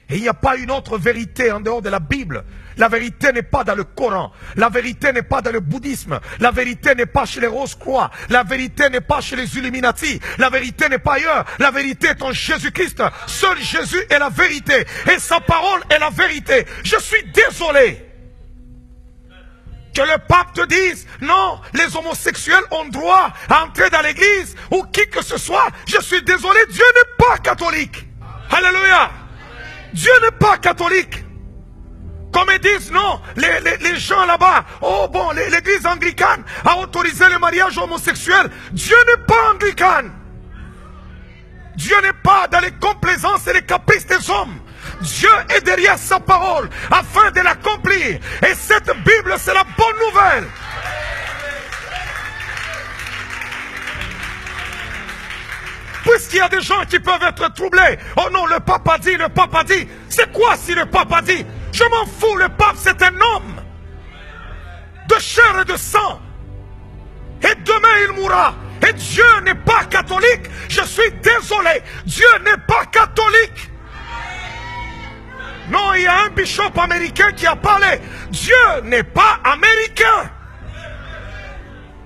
Et il n'y a pas une autre vérité en dehors de la Bible. La vérité n'est pas dans le Coran. La vérité n'est pas dans le bouddhisme. La vérité n'est pas chez les Rose-Croix. La vérité n'est pas chez les Illuminati. La vérité n'est pas ailleurs. La vérité est en Jésus-Christ. Seul Jésus est la vérité. Et sa parole est la vérité. Je suis désolé que le pape te dise, non, les homosexuels ont droit à entrer dans l'église, ou qui que ce soit. Je suis désolé, Dieu n'est pas catholique. Alléluia. Dieu n'est pas catholique. Comme ils disent, non, les gens là-bas, oh bon, l'église anglicane a autorisé le mariage homosexuel. Dieu n'est pas anglicane. Dieu n'est pas dans les complaisances et les caprices des hommes. Dieu est derrière sa parole afin de l'accomplir. Et cette Bible, c'est la bonne nouvelle. Puisqu'il y a des gens qui peuvent être troublés. Oh non, le pape a dit, le pape a dit. C'est quoi si le pape a dit? Je m'en fous, le pape c'est un homme de chair et de sang. Et demain il mourra. Et Dieu n'est pas catholique. Je suis désolé. Dieu n'est pas catholique. Non, il y a un bishop américain qui a parlé. Dieu n'est pas américain.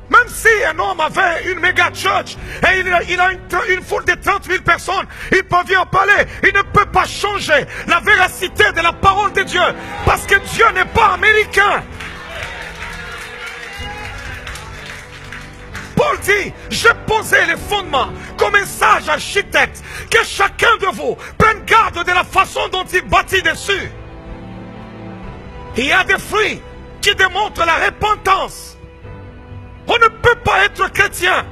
Même si un homme avait une méga church et il a une foule de 30 000 personnes, il peut bien parler. Il ne peut pas changer la véracité de la parole de Dieu. Parce que Dieu n'est pas américain. Paul dit, j'ai posé les fondements comme un sage architecte. Que chacun de vous prenne garde de la façon dont il bâtit dessus. Il y a des fruits qui démontrent la repentance. On ne peut pas être chrétien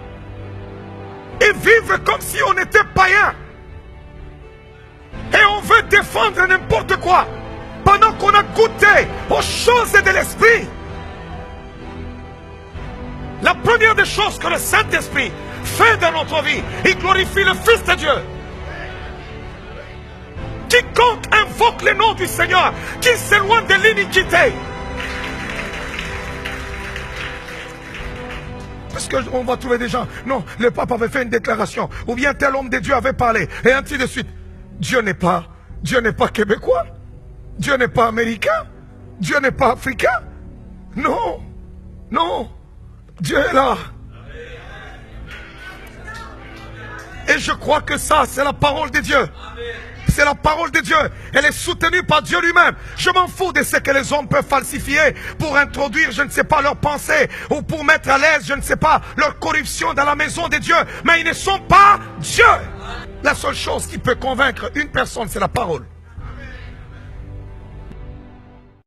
et vivre comme si on était païen. Et on veut défendre n'importe quoi pendant qu'on a goûté aux choses de l'esprit. La première des choses que le Saint-Esprit fait dans notre vie, il glorifie le Fils de Dieu. Quiconque invoque le nom du Seigneur, qu'il s'éloigne de l'iniquité. Parce qu'on va trouver des gens, non, le pape avait fait une déclaration, ou bien tel homme de Dieu avait parlé, et ainsi de suite. Dieu n'est pas québécois, Dieu n'est pas américain, Dieu n'est pas africain. Non, non, Dieu est là. Et je crois que ça, c'est la parole de Dieu. C'est la parole de Dieu. Elle est soutenue par Dieu lui-même. Je m'en fous de ce que les hommes peuvent falsifier pour introduire, je ne sais pas, leurs pensées ou pour mettre à l'aise, je ne sais pas, leur corruption dans la maison de Dieu. Mais ils ne sont pas Dieu. La seule chose qui peut convaincre une personne, c'est la parole.